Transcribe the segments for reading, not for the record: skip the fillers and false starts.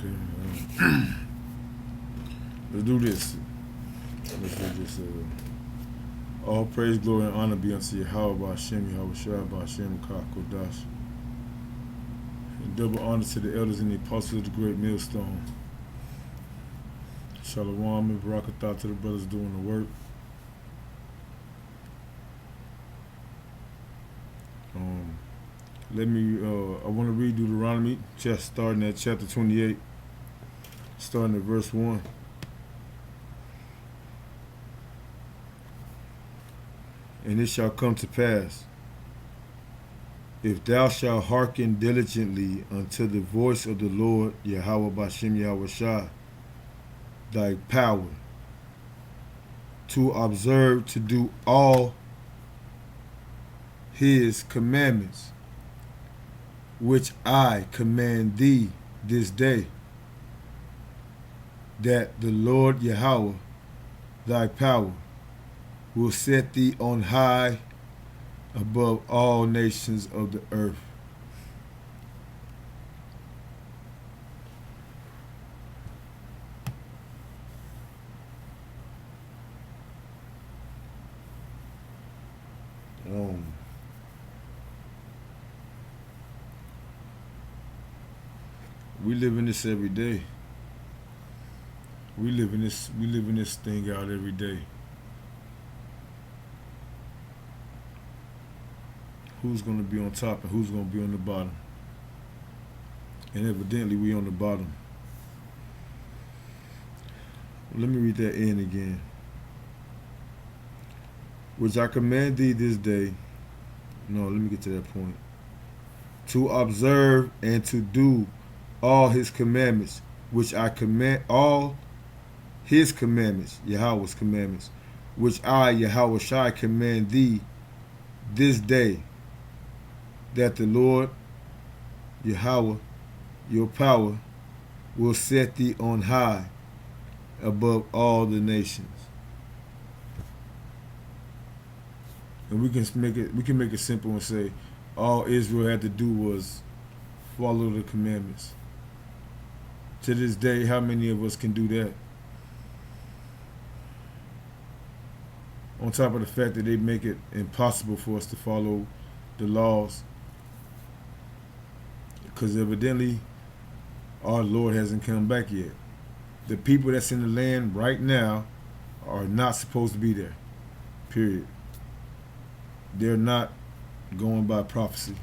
Okay. Let's do this. Let's do this. All praise, glory, and honor be unto Yahweh Ba'Shem, Yahweh Shai Ba'Shem, Kodash. And double honor to the elders and the apostles of the great millstone. Shalom and barakatah to the brothers doing the work. I want to read Deuteronomy, starting at chapter 28, starting at verse 1. And it shall come to pass, if thou shalt hearken diligently unto the voice of the Lord, Yahweh Ba'Shem Yahweh Shai, thy power, to observe to do all his commandments, which I command thee this day, that the Lord Yahweh, thy power, will set thee on high above all nations of the earth. We live in this every day. We live in this thing out every day. Who's going to be on top and who's going to be on the bottom? And evidently we on the bottom. Let me read that in again. Which I command thee this day. No, let me get to that point. To observe and to do all his commandments, which I command, all his commandments, Yahweh's commandments, which I, Yahweh Shai, command thee this day, that the Lord, Yahweh, your power, will set thee on high above all the nations. And we can make it simple and say, all Israel had to do was follow the commandments. To this day, how many of us can do that? On top of the fact that they make it impossible for us to follow the laws, because evidently our Lord hasn't come back yet. The people that's in the land right now are not supposed to be there. Period. They're not going by prophecy.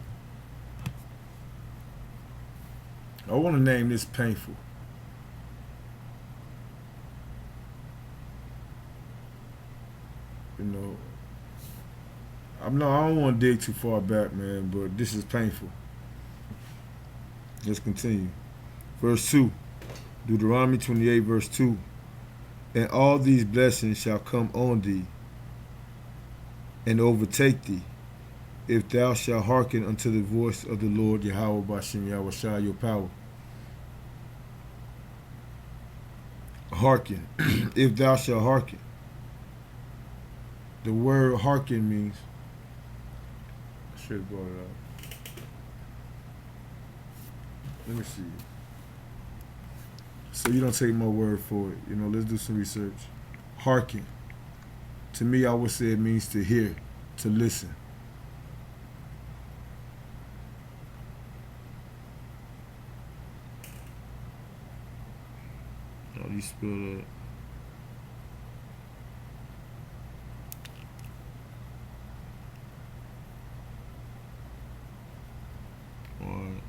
I want to name this painful. You know, I don't want to dig too far back, man, but this is painful. Let's continue. Verse 2, Deuteronomy 28, verse 2. And all these blessings shall come on thee and overtake thee, if thou shalt hearken unto the voice of the Lord Yahweh Ba'Shem Yahweh Shai, your power. Hearken. If thou shalt hearken. The word hearken means, I should have brought it up. Let me see. So you don't take my word for it. You know, let's do some research. Hearken. To me, I would say it means to hear, to listen. How do you spell that? Alright.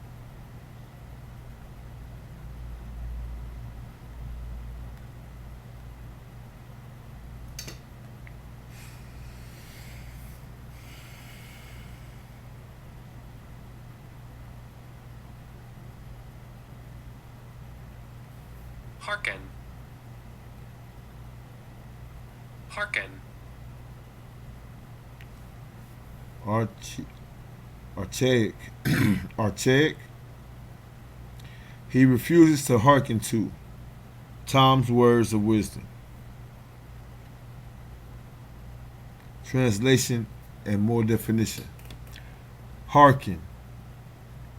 Hearken. Hearken. Archaic. Archaic. He refuses to hearken to Tom's words of wisdom. Translation and more definition. Hearken.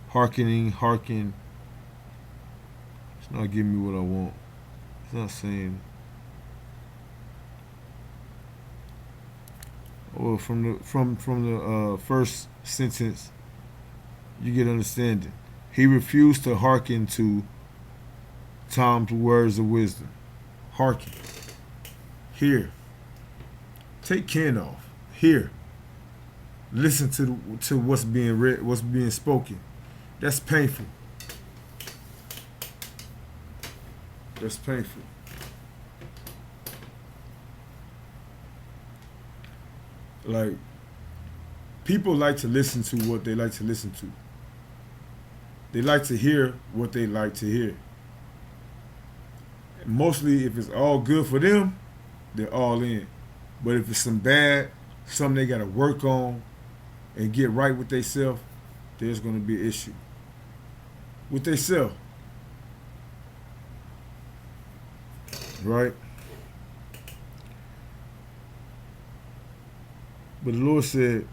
Hearkening, hearken. It's not giving me what I want. It's not saying. Well, from the first sentence, you get understanding. He refused to hearken to Tom's words of wisdom. Hearken. Hear. Take Ken off. Hear. Listen to what's being read, what's being spoken. That's painful. That's painful. Like, people like to listen to what they like to listen to. They like to hear what they like to hear. And mostly, if it's all good for them, they're all in. But if it's some bad, something they got to work on and get right with themselves, there's going to be an issue with themselves. Right? But the Lord said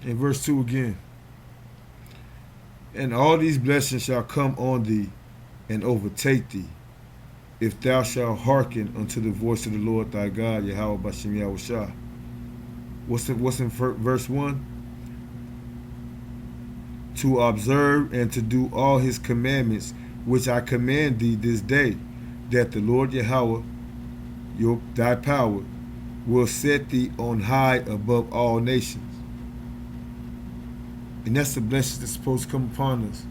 in verse 2 again, and all these blessings shall come on thee and overtake thee, if thou shalt hearken unto the voice of the Lord thy God, Yahweh Bashem Yahushua. What's in verse 1? To observe and to do all his commandments, which I command thee this day, that the Lord Yahweh, thy power, will set thee on high above all nations. And that's the blessing that's supposed to come upon us.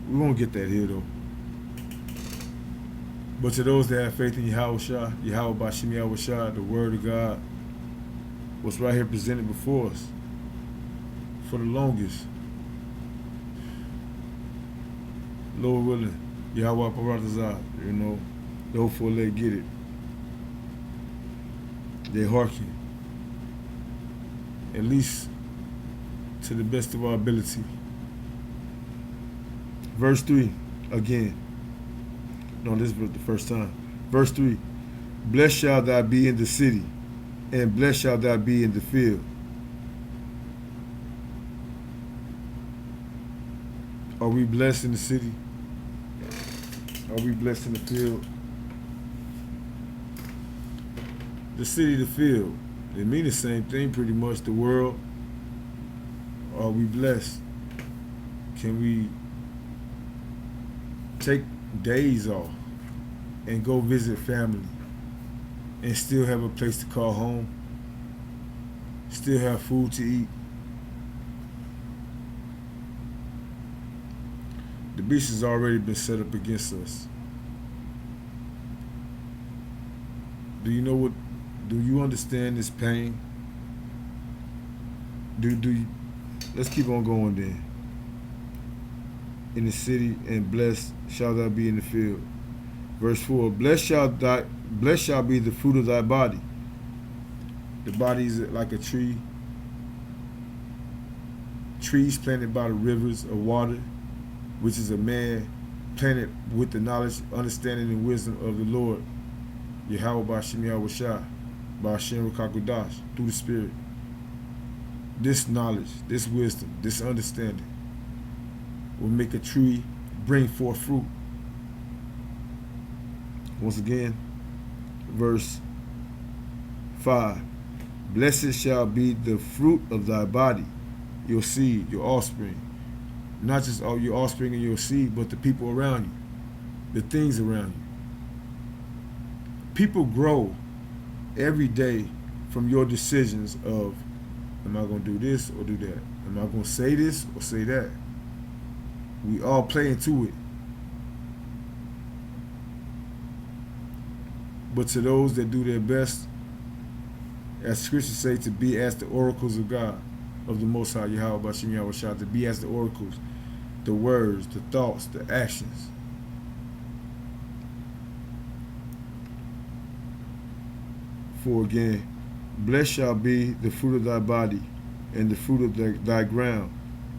We won't get that here though. But to those that have faith in Yahweh Bashem Yahushua, the word of God, what's right here presented before us for the longest. Lord willing, Yahweh Paratazah, hopefully they get it. They hearken. At least to the best of our ability. Verse 3, again. No, this was the first time. Verse 3, blessed shall thou be in the city, and blessed shall thou be in the field. Are we blessed in the city? Are we blessed in the field? The city, the field, they mean the same thing pretty much. The world. Are we blessed? Can we take days off and go visit family and still have a place to call home? Still have food to eat? The beast has already been set up against us. Do you understand this pain? Do you? Let's keep on going then. In the city, and blessed shall thou be in the field. Verse 4, blessed shall be the fruit of thy body. The body is like a tree. Trees planted by the rivers of water, which is a man planted with the knowledge, understanding, and wisdom of the Lord, Yahweh Bashem Yahushua, Bashem Rakakudash, through the Spirit. This knowledge, this wisdom, this understanding will make a tree bring forth fruit. Once again, verse 5. Blessed shall be the fruit of thy body, your seed, your offspring. Not just all your offspring and your seed, but the people around you, the things around you. People grow every day from your decisions of, am I going to do this or do that? Am I going to say this or say that? We all play into it. But to those that do their best, as scriptures say, to be as the oracles of God, of the Most High Yahweh Bashem Yahushua, to be as the oracles, the words, the thoughts, the actions. For again, blessed shall be the fruit of thy body, and the fruit of thy ground,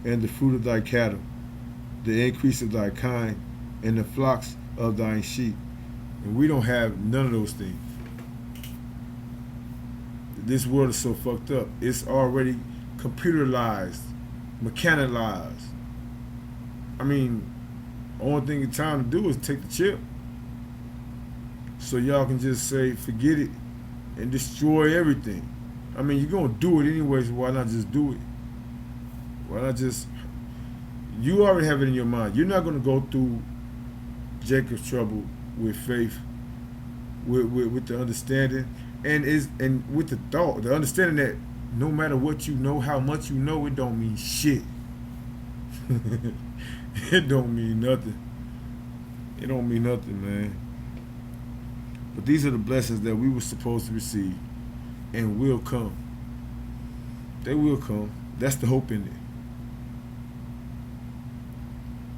and the fruit of thy cattle, the increase of thy kind, and the flocks of thine sheep. And we don't have none of those things. This world is so fucked up. It's already computerized, mechanized. I mean, Only thing it's time to do is take the chip. So y'all can just say, forget it and destroy everything. I mean, you're going to do it anyways. Why not just do it? Why not just. You already have it in your mind. You're not going to go through Jacob's trouble with faith, with the understanding, and with the thought, the understanding that no matter what you know, how much you know, it don't mean shit. It don't mean nothing. It don't mean nothing, man. But these are the blessings that we were supposed to receive and will come. They will come. That's the hope in it.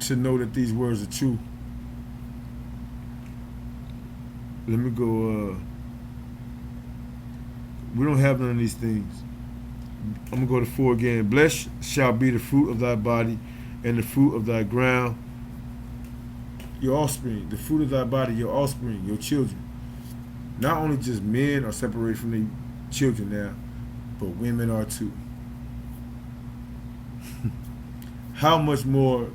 To know that these words are true. Let me go. We don't have none of these things. I'm going to go to 4 again. Blessed shall be the fruit of thy body and the fruit of thy ground, your offspring. The fruit of thy body, your offspring, your children. Not only just men are separated from their children now, but women are too. How much more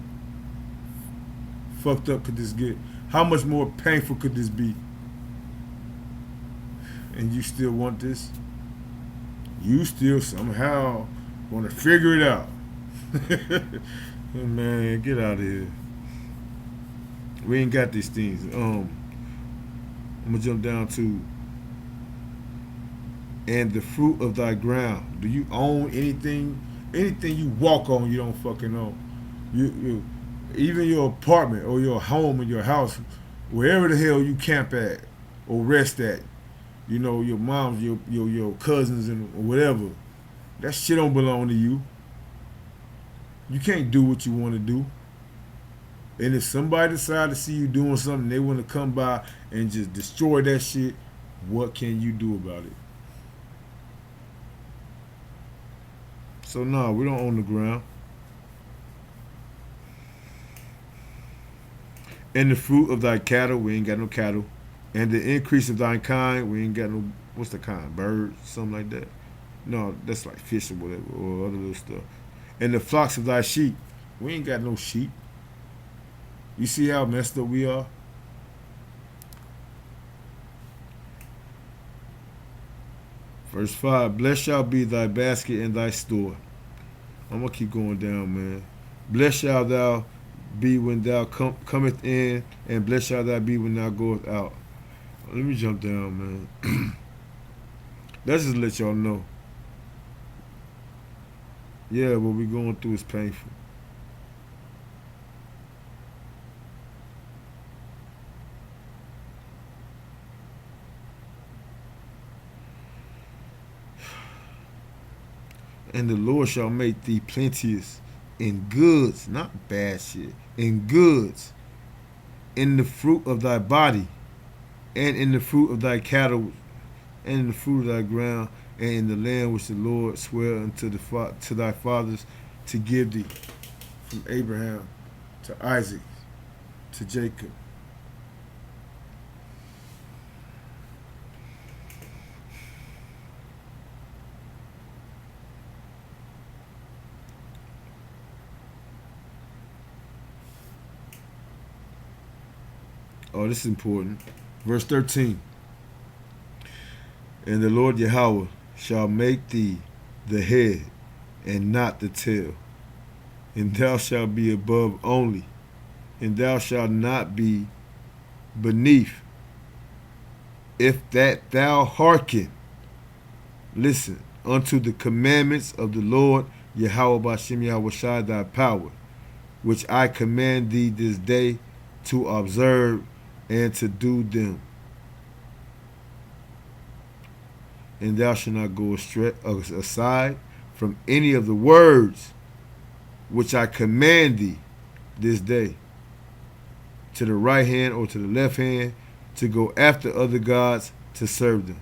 fucked up could this get? How much more painful could this be? And you still want this? You still somehow want to figure it out. Man, get out of here. We ain't got these things. I'm gonna jump down to, and the fruit of thy ground. Do you own anything? Anything you walk on, you don't fucking own. You even your apartment or your home or your house, wherever the hell you camp at or rest at. You know, your moms, your cousins, and whatever. That shit don't belong to you. You can't do what you want to do. And if somebody decide to see you doing something, they want to come by and just destroy that shit, what can you do about it? So no, we don't own the ground. And the fruit of thy cattle, we ain't got no cattle. And the increase of thy kind, we ain't got no, what's the kind? Birds, something like that. No, that's like fish or whatever, or other little stuff. And the flocks of thy sheep, we ain't got no sheep. You see how messed up we are? Verse 5, blessed shall be thy basket and thy store. I'm going to keep going down, man. Blessed shall thou be when thou cometh in, and blessed shall thou be when thou goeth out. Let me jump down, man. Let's just let y'all know. Yeah, what we going through is painful. And the Lord shall make thee plenteous in goods, not bad shit, in goods, in the fruit of thy body, and in the fruit of thy cattle, and in the fruit of thy ground, and in the land which the Lord sware unto to thy fathers to give thee, from Abraham to Isaac to Jacob. Oh, this is important. Verse 13. And the Lord Yahweh shall make thee the head and not the tail. And thou shalt be above only. And thou shalt not be beneath. If that thou hearken, listen, unto the commandments of the Lord Yahweh Bashem Yahweh Shai thy power, which I command thee this day to observe and to do them. And thou shalt not go aside from any of the words which I command thee this day, to the right hand or to the left hand, to go after other gods to serve them.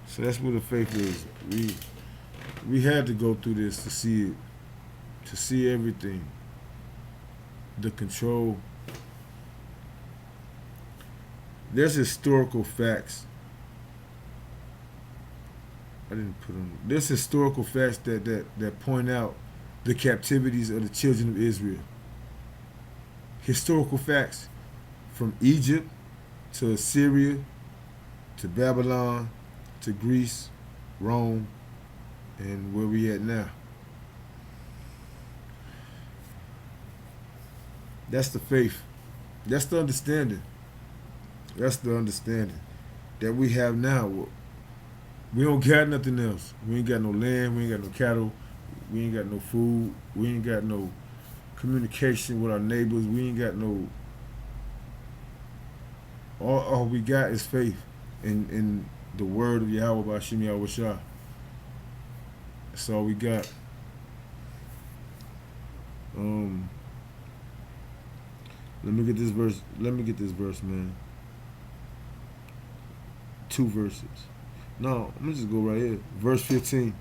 So that's what the faith is. We had to go through this to see it, to see everything. The control. There's historical facts. I didn't put them. There's historical facts that point out the captivities of the children of Israel. Historical facts from Egypt to Assyria to Babylon to Greece, Rome, and where we at now. That's the faith. That's the understanding. That's the understanding that we have now. We don't got nothing else. We ain't got no land. We ain't got no cattle. We ain't got no food. We ain't got no communication with our neighbors. We ain't got no. All we got is faith in the word of Yahweh Bashim Yahweh Shah. That's all we got. Let me get this verse. Let me get this verse, man. 2 verses. No, I'm gonna just go right here. Verse 15.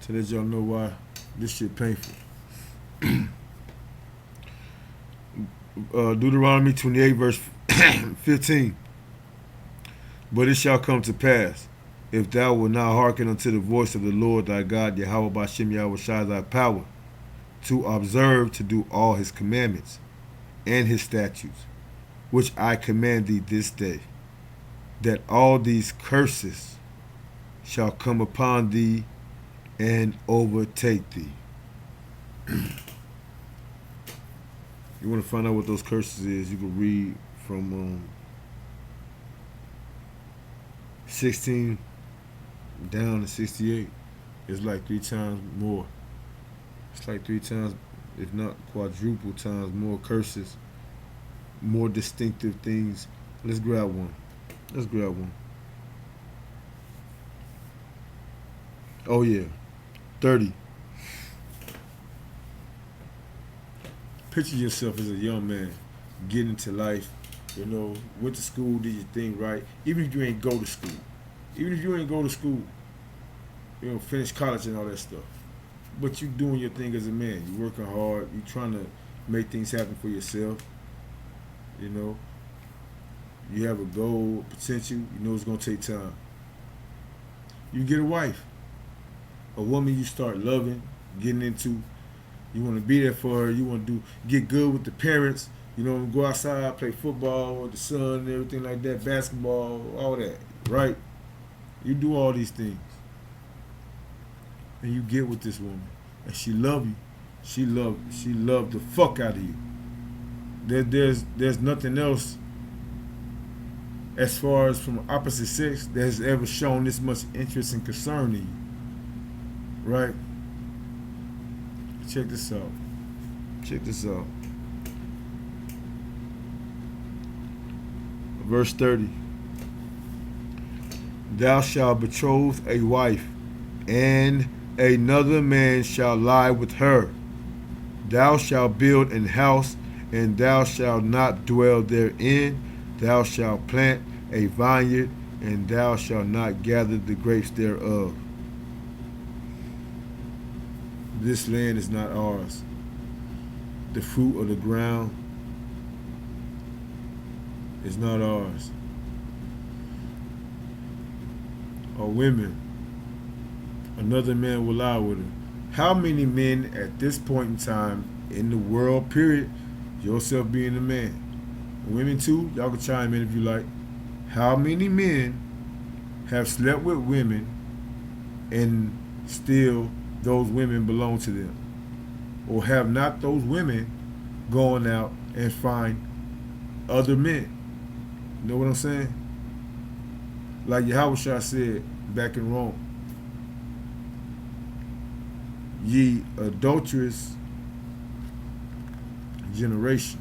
To let y'all know why this shit painful. Deuteronomy 28, verse 15. But it shall come to pass, if thou wilt not hearken unto the voice of the Lord thy God, Yahweh Bashim Yahweh Shai thy power, to observe to do all his commandments and his statutes, which I command thee this day, that all these curses shall come upon thee and overtake thee. You want to find out what those curses is, you can read from 16 down to 68. It's like 3 times more. It's like 3 times, if not quadruple times more curses, more distinctive things. Let's grab one. Let's grab one. Oh yeah, 30. Picture yourself as a young man, getting into life, went to school, did your thing right. Even if you ain't go to school. Finish college and all that stuff. But you doing your thing as a man. You working hard. You trying to make things happen for yourself. You have a goal, potential. You know it's going to take time. You get a wife. A woman you start loving, getting into. You want to be there for her. You want to get good with the parents. Go outside, play football with the son and everything like that, basketball, all that, right? You do all these things. And you get with this woman. And she love you. She love the fuck out of you. There's nothing else as far as from opposite sex that has ever shown this much interest and concern in you. Right? Check this out. Verse 30. Thou shalt betroth a wife, and another man shall lie with her. Thou shalt build an house, and thou shalt not dwell therein. Thou shalt plant a vineyard, and thou shalt not gather the grapes thereof. This land is not ours. The fruit of the ground is not ours. Or women, another man will lie with her. How many men at this point in time in the world, period, yourself being a man, women too, y'all can chime in if you like, how many men have slept with women and still those women belong to them? Or have not those women gone out and find other men? You know what I'm saying? Like Yahweh Shah said back in Rome, ye adulterous generation.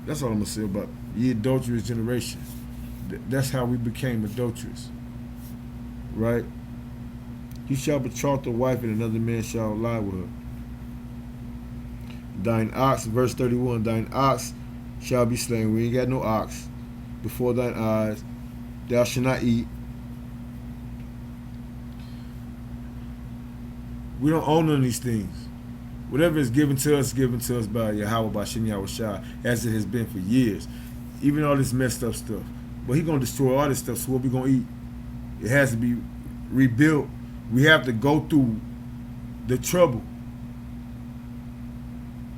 That's all I'm going to say about it. Ye adulterous generation. That's how we became adulterous. Right? You shall betroth a wife, and another man shall lie with her. Thine ox, verse 31, thine ox shall be slain. We ain't got no ox before thine eyes. Thou shalt not eat. We don't own none of these things. Whatever is given to us by Yahweh, by Shem Yahweh Shai, as it has been for years. Even all this messed up stuff. But He's going to destroy all this stuff, so what we going to eat? It has to be rebuilt. We have to go through the trouble,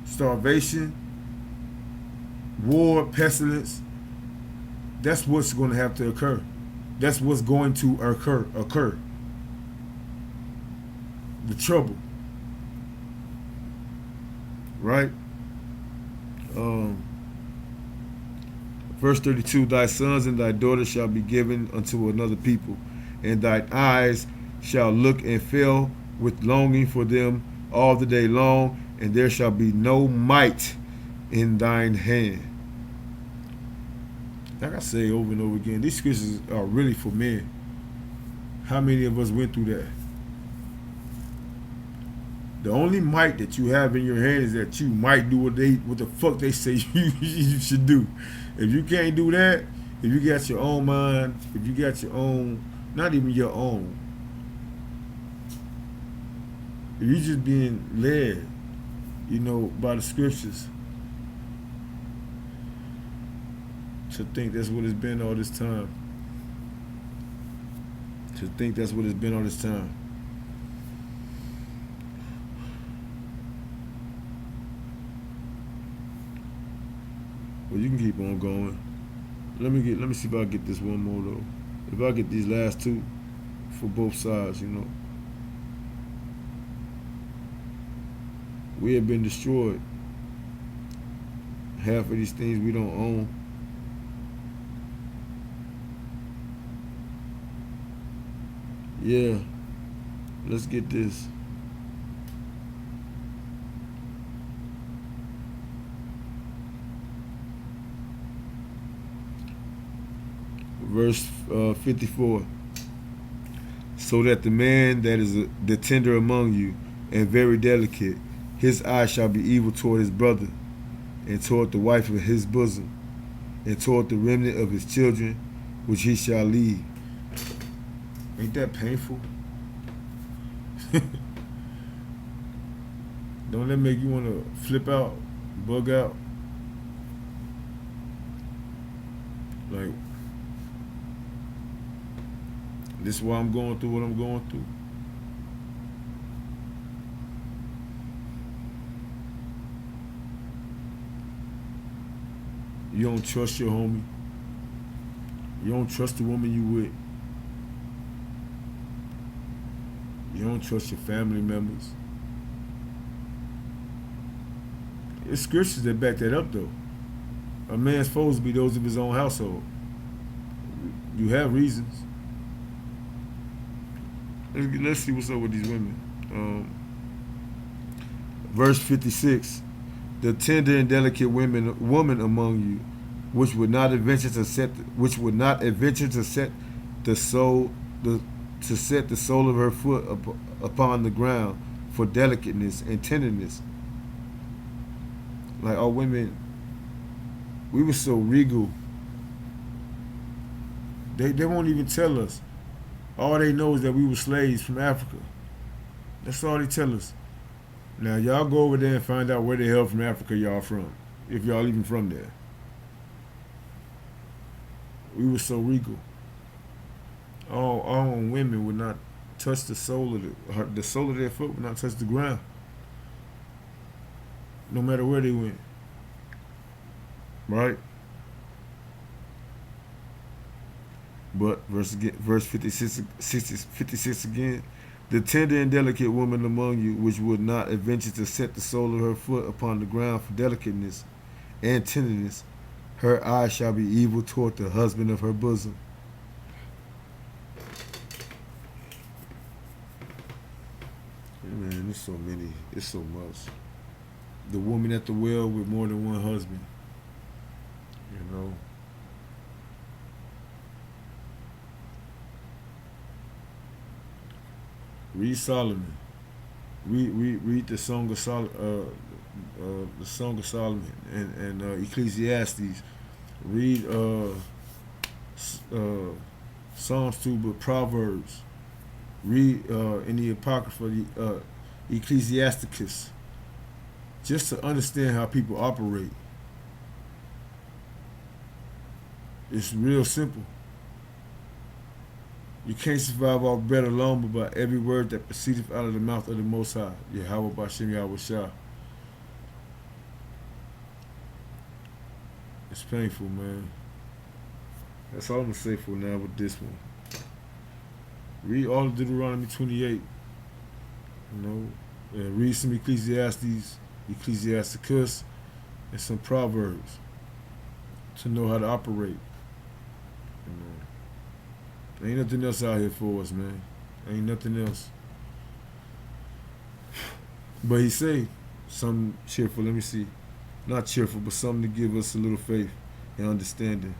starvation, war, pestilence. That's what's going to have to occur. That's what's going to occur. The trouble. Right? Verse 32, thy sons and thy daughters shall be given unto another people, and thine eyes shall look and fail with longing for them all the day long, and there shall be no might in thine hand. Like I say over and over again, these scriptures are really for men. How many of us went through that? The only might that you have in your hand is that you might do what the fuck they say you should do. If you can't do that, if you got your own mind, if you got your own, not even your own, if you just being led, by the scriptures, to think that's what it's been all this time. To think that's what it's been all this time. Well, you can keep on going. Let me see if I get this one more though. If I get these last two for both sides, we have been destroyed. Half of these things we don't own. Yeah. Let's get this. Verse 54. So that the man that is the tender among you and very delicate, his eye shall be evil toward his brother, and toward the wife of his bosom, and toward the remnant of his children, which he shall leave. Ain't that painful? Don't that make you want to flip out, bug out? Like, this is why I'm going through what I'm going through. You don't trust your homie. You don't trust the woman you with. You don't trust your family members. It's scriptures that back that up though. A man's foes be those of his own household. You have reasons. Let's see what's up with these women. Verse 56. The tender and delicate woman among you, which would not adventure to set the soul of her foot upon the ground for delicateness and tenderness. Like our women, we were so regal. They won't even tell us. All they know is that we were slaves from Africa. That's all they tell us. Now y'all go over there and find out where the hell from Africa y'all from, if y'all even from there. We were so regal. All women would not touch the sole of the sole of their foot would not touch the ground, no matter where they went. Right? But verse 56 again. The tender and delicate woman among you, which would not adventure to set the sole of her foot upon the ground for delicateness and tenderness, her eye shall be evil toward the husband of her bosom. Man, there's so many. It's so much. The woman at the well with more than one husband. Read Solomon. Read the Song of Solomon and Ecclesiastes. Read Psalms 2, but Proverbs. Read in the Apocrypha, Ecclesiasticus, just to understand how people operate. It's real simple. You can't survive off bread alone, but by every word that proceedeth out of the mouth of the Most High. Yahweh Bashem Yahweh Shah. It's painful, man. That's all I'm going to say for now with this one. Read all of Deuteronomy 28. You know, and read some Ecclesiastes, Ecclesiasticus, and some Proverbs to know how to operate. You know, ain't nothing else out here for us, man. Ain't nothing else. But he say something cheerful. Let me see. Not cheerful, but something to give us a little faith and understanding.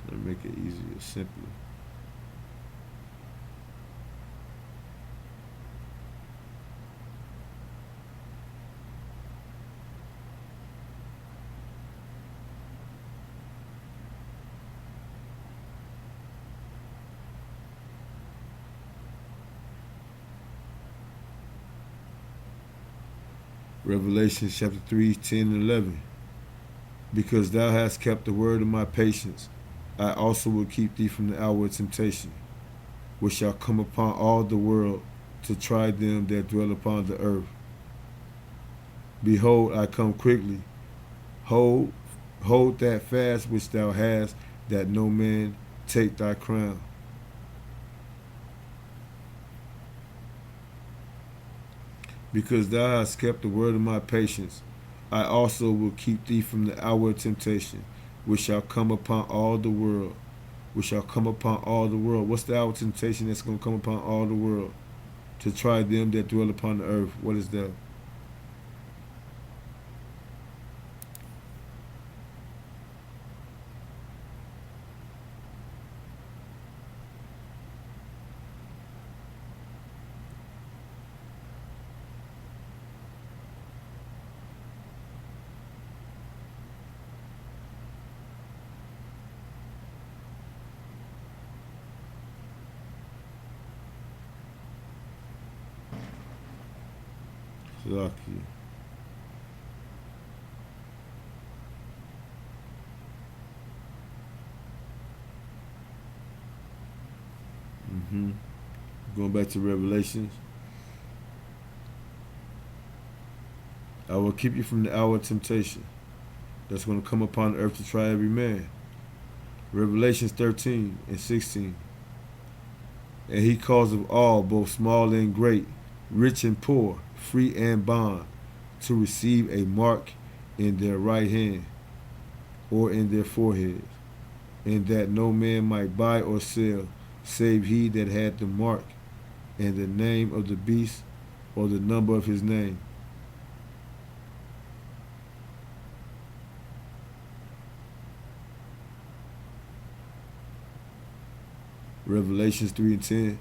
Let me make it easier, simpler. Revelation chapter 3, 10 and 11. Because thou hast kept the word of my patience, I also will keep thee from the hour of temptation, which shall come upon all the world to try them that dwell upon the earth. Behold, I come quickly. Hold that fast which thou hast, that no man take thy crown. Because thou hast kept the word of my patience, I also will keep thee from the hour of temptation, which shall come upon all the world. Which shall come upon all the world. What's the hour of temptation that's going to come upon all the world? To try them that dwell upon the earth. What is that? Lucky. Going back to Revelations. I will keep you from the hour of temptation that's going to come upon the earth to try every man. Revelations 13 and 16. And he calls of all, both small and great, rich and poor, free and bond, to receive a mark in their right hand or in their foreheads, and that no man might buy or sell, save he that had the mark, and the name of the beast, or the number of his name. Revelations 3 and 10.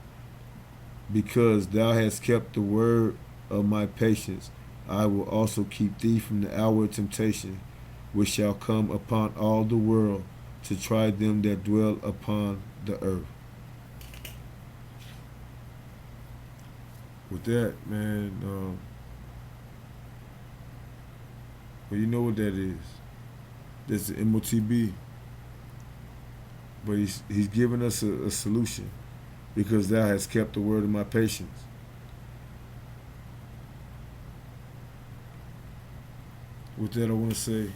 Because thou hast kept the word of my patience, I will also keep thee from the hour of temptation, which shall come upon all the world to try them that dwell upon the earth. With that, man, well, you know what that is. That's the MOTB. But he's giving us a solution. Because thou hast kept the word of my patience. With that, I want to say,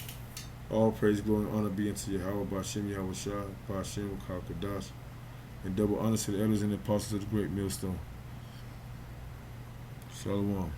all praise, glory, and honor be unto Yahweh, Bashem, Yahweh Shah, Bashem, Kadash, and double honor to the elders and the apostles of the great millstone. Shalom.